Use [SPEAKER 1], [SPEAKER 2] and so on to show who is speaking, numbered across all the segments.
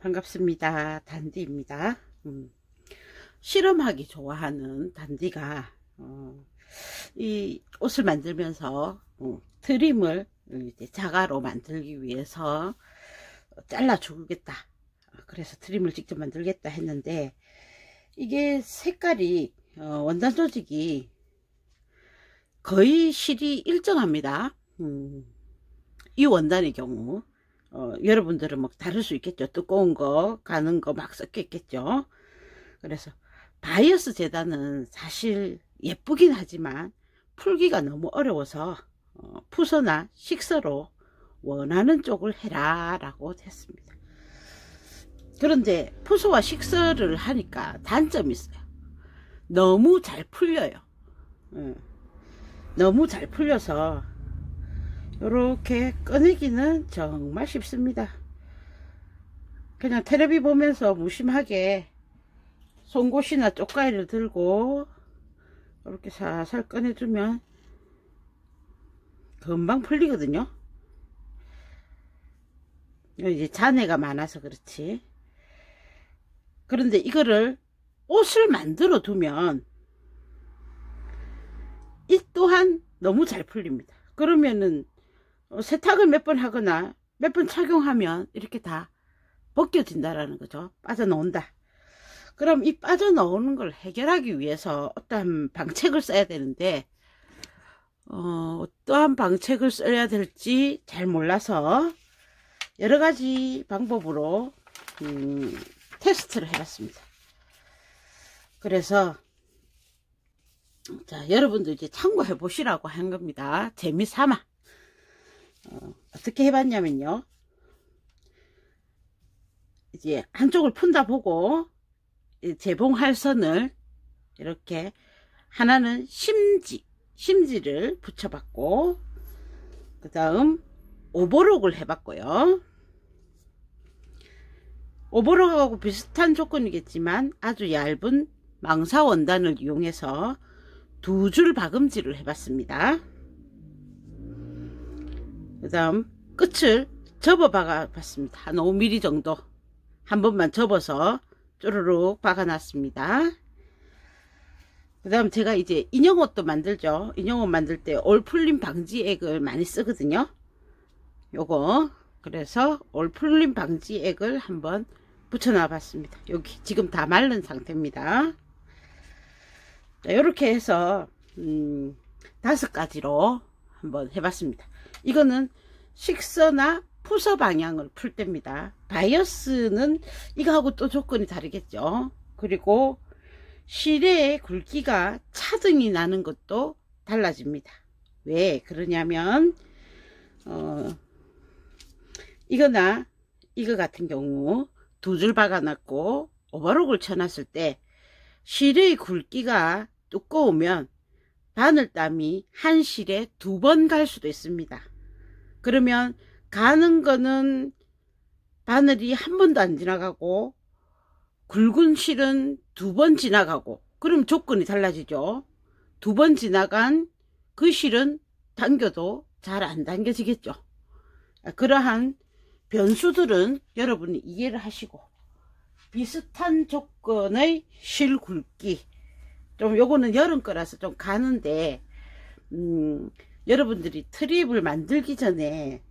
[SPEAKER 1] 반갑습니다. 단디입니다. 실험하기 좋아하는 단디가 이 옷을 만들면서 트림을 이제 자가로 만들기 위해서 잘라 주겠다. 그래서 트림을 직접 만들겠다 했는데, 이게 색깔이 원단 조직이 거의 실이 일정합니다. 이 원단의 경우 여러분들은 뭐 다를 수 있겠죠. 두꺼운 거 가는 거 막 섞였겠죠. 그래서 바이어스 재단은 사실 예쁘긴 하지만 풀기가 너무 어려워서 푸서나 식서로 원하는 쪽을 해라 라고 했습니다. 그런데 푸서와 식서를 하니까 단점이 있어요. 너무 잘 풀려요. 너무 잘 풀려서 이렇게 꺼내기는 정말 쉽습니다. 그냥 텔레비 보면서 무심하게 송곳이나 쪽가위를 들고 이렇게 살살 꺼내주면 금방 풀리거든요. 이제 잔해가 많아서 그렇지. 그런데 이거를 옷을 만들어 두면 이 또한 너무 잘 풀립니다. 그러면은 세탁을 몇 번 하거나 몇 번 착용하면 이렇게 다 벗겨진다라는 거죠. 빠져나온다. 그럼 이 빠져나오는 걸 해결하기 위해서 어떠한 방책을 써야 되는데, 어떠한 방책을 써야 될지 잘 몰라서 여러 가지 방법으로 테스트를 해봤습니다. 그래서 자, 여러분도 이제 참고해 보시라고 한 겁니다. 재미삼아. 어떻게 해봤냐면요, 이제 한쪽을 푼다 보고 재봉할 선을 이렇게 하나는 심지를 붙여봤고, 그 다음 오버록을 해봤고요. 오버록하고 비슷한 조건이겠지만 아주 얇은 망사 원단을 이용해서 두 줄 박음질을 해봤습니다. 그 다음 끝을 접어 박아 봤습니다. 한 5mm 정도 한 번만 접어서 쪼르륵 박아 놨습니다. 그 다음 제가 이제 인형옷도 만들죠. 인형옷 만들 때 올풀림 방지액을 많이 쓰거든요. 요거 그래서 올풀림 방지액을 한번 붙여 놔 봤습니다. 여기 지금 다 마른 상태입니다. 자, 이렇게 해서 5가지로 한번 해봤습니다. 이거는 식서나 푸서 방향을 풀 때입니다. 바이어스는 이거하고 또 조건이 다르겠죠. 그리고 실의 굵기가 차등이 나는 것도 달라집니다. 왜 그러냐면 이거나 이거 같은 경우 두 줄 박아놨고 오버록을 쳐놨을 때 실의 굵기가 두꺼우면 바늘땀이 한 실에 2번 갈 수도 있습니다. 그러면 가는 거는 바늘이 한 번도 안 지나가고 굵은 실은 2번 지나가고, 그럼 조건이 달라지죠. 2번 지나간 그 실은 당겨도 잘 안 당겨지겠죠. 그러한 변수들은 여러분이 이해를 하시고, 비슷한 조건의 실 굵기, 좀 요거는 여름 거라서 좀 가는데 여러분들이 트립을 만들기 전에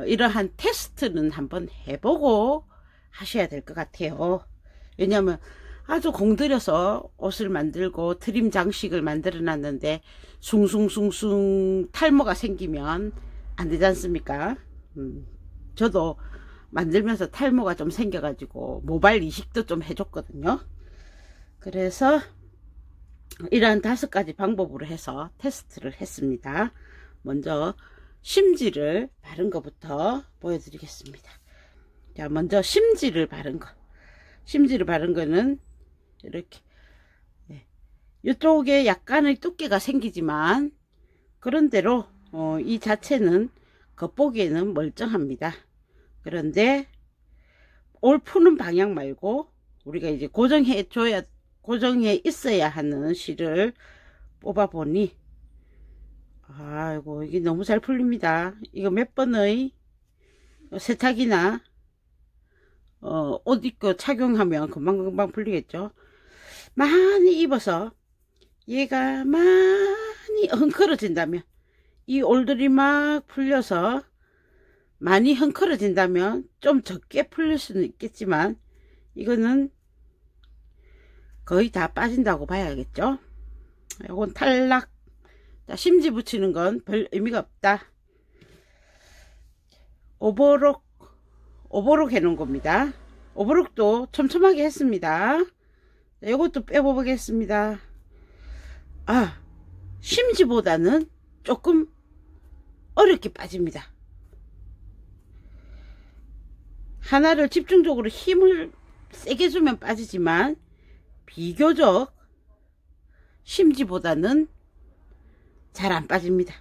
[SPEAKER 1] 이러한 테스트는 한번 해보고 하셔야 될 것 같아요. 왜냐하면 아주 공들여서 옷을 만들고 트림 장식을 만들어 놨는데 숭숭숭숭 탈모가 생기면 안 되지 않습니까? 저도 만들면서 탈모가 좀 생겨가지고 모발 이식도 좀 해줬거든요. 그래서 이러한 5가지 방법으로 해서 테스트를 했습니다. 먼저 심지를 바른 것부터 보여드리겠습니다. 자, 먼저 심지를 바른 거. 심지를 바른 거는 이렇게 이쪽에 약간의 두께가 생기지만 그런대로 이 자체는 겉보기에는 멀쩡합니다. 그런데 올 푸는 방향 말고 우리가 이제 고정해 있어야 하는 실을 뽑아 보니, 아이고, 이게 너무 잘 풀립니다. 이거 몇 번의 세탁이나 옷 입고 착용하면 금방금방 풀리겠죠. 많이 입어서 얘가 많이 헝클어진다면, 이 올들이 막 풀려서 많이 헝클어진다면 좀 적게 풀릴 수는 있겠지만 이거는 거의 다 빠진다고 봐야겠죠. 이건 탈락. 자, 심지 붙이는 건 별 의미가 없다. 오버록 해 놓은 겁니다. 오버록도 촘촘하게 했습니다. 이것도 빼보겠습니다. 아, 심지보다는 조금 어렵게 빠집니다. 하나를 집중적으로 힘을 세게 주면 빠지지만 비교적 심지보다는 잘 안 빠집니다.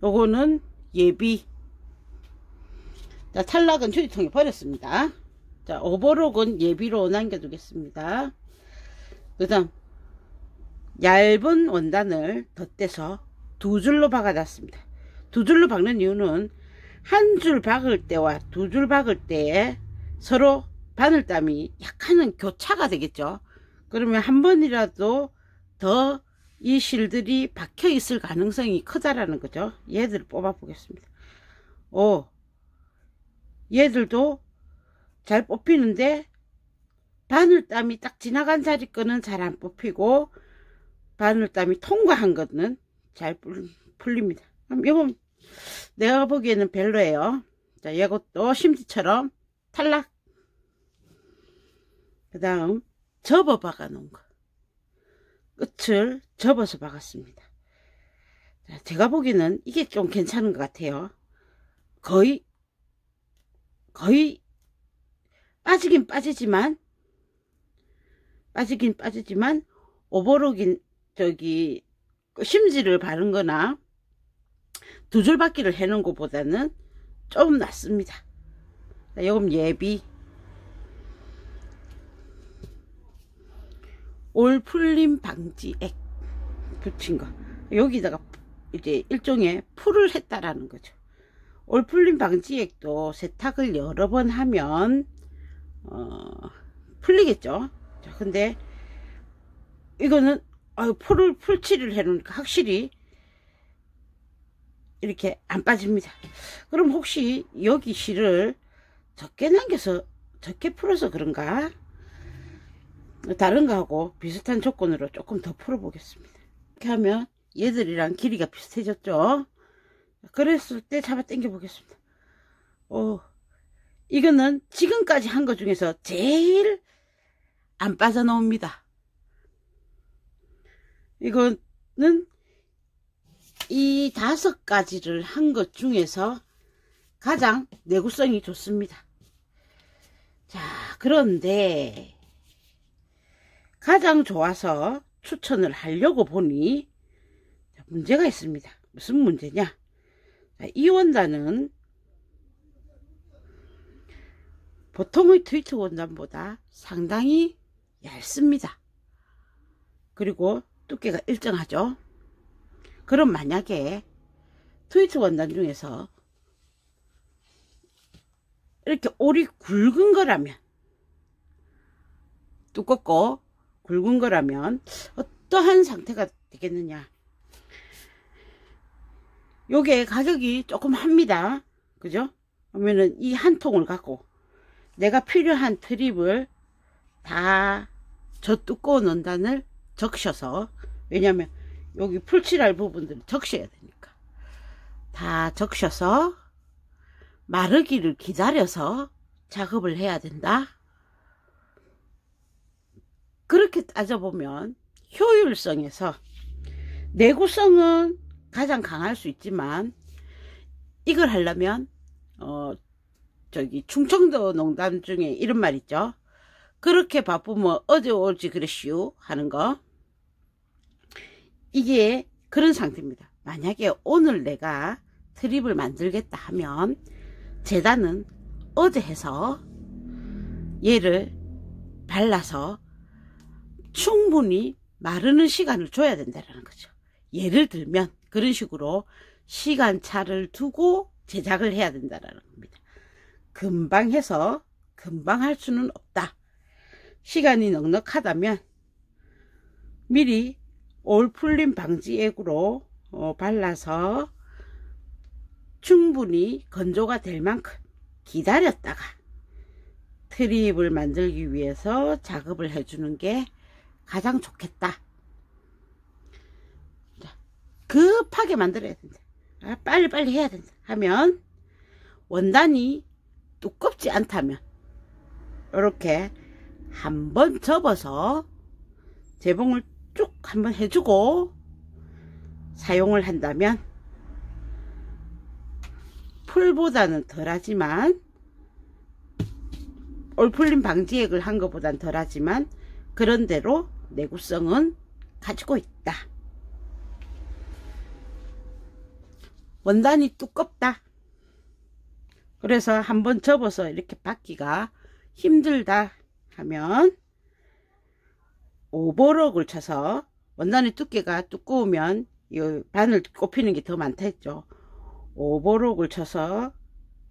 [SPEAKER 1] 요거는 예비. 자, 탈락은 휴지통에 버렸습니다. 자, 오버록은 예비로 남겨두겠습니다. 그 다음 얇은 원단을 덧대서 두 줄로 박아놨습니다. 두 줄로 박는 이유는 한 줄 박을 때와 두 줄 박을 때에 서로 바늘땀이 약간은 교차가 되겠죠. 그러면 한 번이라도 더 이 실들이 박혀 있을 가능성이 크다라는 거죠. 얘들을 뽑아 보겠습니다. 오, 얘들도 잘 뽑히는데 바늘땀이 딱 지나간 자리 거는 잘 안 뽑히고 바늘땀이 통과한 거는 잘 풀립니다. 그럼 이건 내가 보기에는 별로예요. 자, 이것도 심지처럼 탈락. 그 다음 접어 박아 놓은 거, 끝을 접어서 박았습니다. 자, 제가 보기에는 이게 좀 괜찮은 것 같아요. 거의 빠지긴 빠지지만 오버록인 심지를 바른 거나 두 줄 받기를 해놓은 것보다는 좀 낫습니다. 요금 예비. 올 풀림 방지액 붙인 거, 여기다가 이제 일종의 풀을 했다라는 거죠. 올 풀림 방지액도 세탁을 여러 번 하면 풀리겠죠. 자, 근데 이거는 풀칠을 해놓으니까 확실히 이렇게 안 빠집니다. 그럼 혹시 여기 실을 적게 남겨서 적게 풀어서 그런가? 다른 거하고 비슷한 조건으로 조금 더 풀어 보겠습니다. 이렇게 하면 얘들이랑 길이가 비슷해졌죠. 그랬을 때 잡아 당겨 보겠습니다. 이거는 지금까지 한 것 중에서 제일 안 빠져나옵니다. 이거는 이 5가지를 한 것 중에서 가장 내구성이 좋습니다. 자, 그런데 가장 좋아서 추천을 하려고 보니 문제가 있습니다. 무슨 문제냐? 자, 이 원단은 보통의 트위트 원단보다 상당히 얇습니다. 그리고 두께가 일정하죠. 그럼 만약에 트위트 원단 중에서 이렇게 올이 굵은 거라면, 두껍고 굵은 거라면 어떠한 상태가 되겠느냐? 요게 가격이 조금 합니다. 그죠? 그러면은 이 한 통을 갖고 내가 필요한 트립을 다 저 두꺼운 원단을 적셔서, 왜냐면 여기 풀칠할 부분들을 적셔야 되니까 다 적셔서 마르기를 기다려서 작업을 해야 된다. 그렇게 따져보면 효율성에서 내구성은 가장 강할 수 있지만, 이걸 하려면 충청도 농담 중에 이런 말 있죠. 그렇게 바쁘면 어제 오지 그랬슈 하는 거. 이게 그런 상태입니다. 만약에 오늘 내가 트립을 만들겠다 하면 재단은 어제 해서 얘를 발라서 충분히 마르는 시간을 줘야 된다는 거죠. 예를 들면 그런 식으로 시간차를 두고 제작을 해야 된다라는 겁니다. 금방 해서 금방 할 수는 없다. 시간이 넉넉하다면 미리 올 풀림 방지액으로 발라서 충분히 건조가 될 만큼 기다렸다가 트립을 만들기 위해서 작업을 해주는 게 가장 좋겠다. 급하게 만들어야 된다. 빨리빨리 해야 된다 하면, 원단이 두껍지 않다면 이렇게 한번 접어서 재봉을 쭉 한번 해주고 사용을 한다면 풀보다는 덜하지만, 올풀림 방지액을 한 것보단 덜하지만 그런대로 내구성은 가지고 있다. 원단이 두껍다. 그래서 한번 접어서 이렇게 받기가 힘들다 하면 오버록을 쳐서, 원단의 두께가 두꺼우면 이 바늘 꼽히는 게 더 많다 했죠. 오버록을 쳐서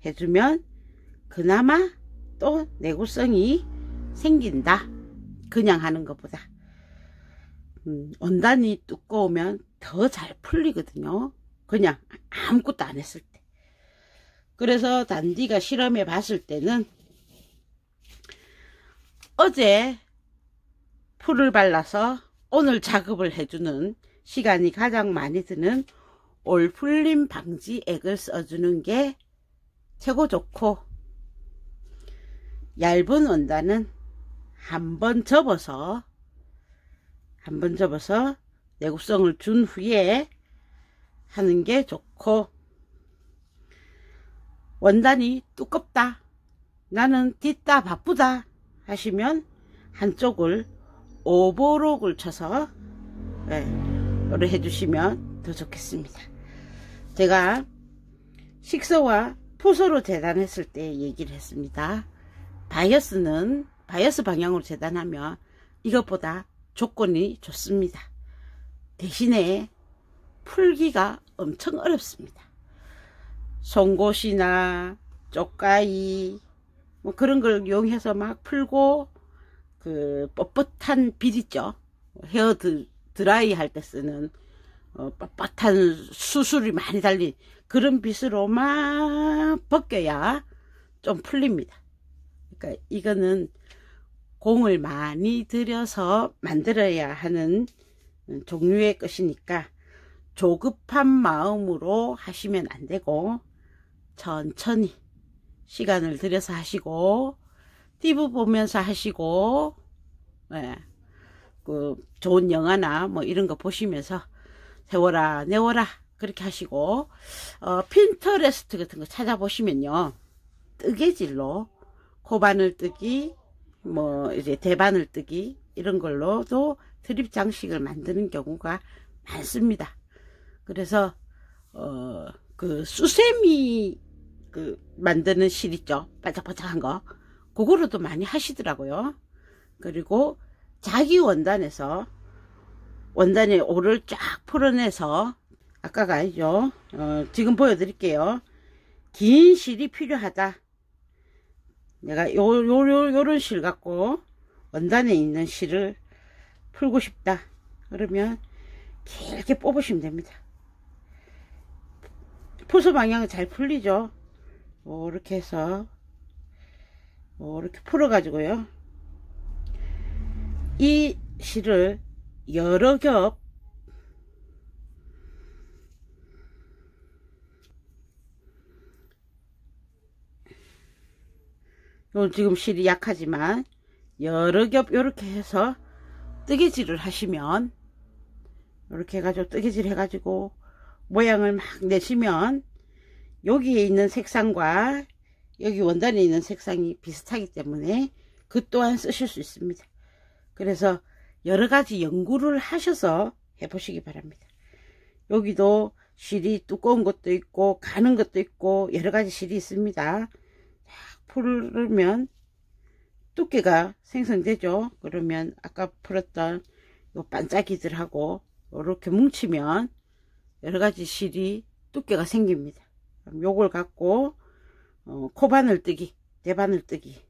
[SPEAKER 1] 해주면 그나마 또 내구성이 생긴다. 그냥 하는 것보다. 원단이 두꺼우면 더 잘 풀리거든요. 그냥 아무것도 안 했을 때. 그래서 단디가 실험해 봤을 때는 어제 풀을 발라서 오늘 작업을 해주는, 시간이 가장 많이 드는 올풀림 방지액을 써주는 게 최고 좋고, 얇은 원단은 한번 접어서 내구성을 준 후에 하는 게 좋고, 원단이 두껍다, 나는 딛다 바쁘다 하시면 한쪽을 오버록을 쳐서 요래 해주시면 더 좋겠습니다. 제가 식서와 푸서로 재단했을 때 얘기를 했습니다. 바이어스 방향으로 재단하면 이것보다 조건이 좋습니다. 대신에 풀기가 엄청 어렵습니다. 송곳이나 쪽가위 뭐 그런 걸 이용해서 막 풀고, 그 뻣뻣한 빗 있죠, 헤어 드라이 할 때 쓰는 뻣뻣한 수술이 많이 달린 그런 빗으로 막 벗겨야 좀 풀립니다. 그러니까 이거는 공을 많이 들여서 만들어야 하는 종류의 것이니까 조급한 마음으로 하시면 안 되고, 천천히 시간을 들여서 하시고, TV 보면서 하시고, 그 좋은 영화나 뭐 이런 거 보시면서 세워라 내워라 그렇게 하시고, 핀터레스트 같은 거 찾아보시면요, 뜨개질로 코바늘 뜨기, 뭐 이제 대바늘 뜨기 이런 걸로도 드립 장식을 만드는 경우가 많습니다. 그래서 그 수세미 그 만드는 실 있죠, 반짝반짝한 거, 그거로도 많이 하시더라고요. 그리고 자기 원단에서 원단의 올을 쫙 풀어내서, 아까가 아니죠, 지금 보여드릴게요. 긴 실이 필요하다. 내가 요런 실 갖고 원단에 있는 실을 풀고 싶다 그러면 길게 뽑으시면 됩니다. 푸서 방향은 잘 풀리죠. 이렇게 해서 이렇게 풀어 가지고요, 이 실을 여러 겹 지금 실이 약하지만 여러 겹 이렇게 해서 뜨개질을 하시면, 이렇게 해가지고 뜨개질 해가지고 모양을 막 내시면 여기에 있는 색상과 여기 원단에 있는 색상이 비슷하기 때문에 그 또한 쓰실 수 있습니다. 그래서 여러 가지 연구를 하셔서 해보시기 바랍니다. 여기도 실이 두꺼운 것도 있고 가는 것도 있고 여러 가지 실이 있습니다. 풀으면 두께가 생성되죠. 그러면 아까 풀었던 요 반짝이들하고 이렇게 뭉치면 여러 가지 실이 두께가 생깁니다. 요걸 갖고 코바늘뜨기, 대바늘뜨기,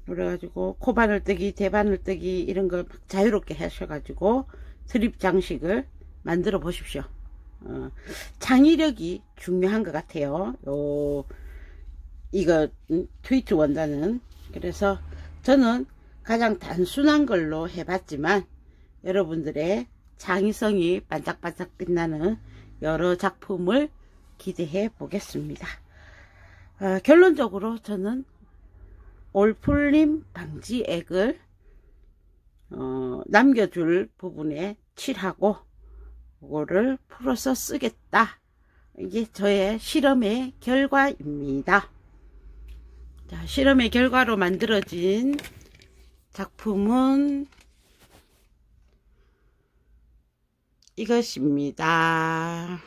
[SPEAKER 1] 그래가지고 코바늘뜨기, 대바늘뜨기 이런 걸 자유롭게 하셔가지고 드립 장식을 만들어 보십시오. 창의력이 중요한 것 같아요. 이거 트위트 원단은. 그래서 저는 가장 단순한 걸로 해봤지만 여러분들의 창의성이 반짝반짝 빛나는 여러 작품을 기대해 보겠습니다. 결론적으로 저는 올풀림 방지액을 남겨줄 부분에 칠하고 그거를 풀어서 쓰겠다. 이게 저의 실험의 결과입니다. 자, 실험의 결과로 만들어진 작품은 이것입니다.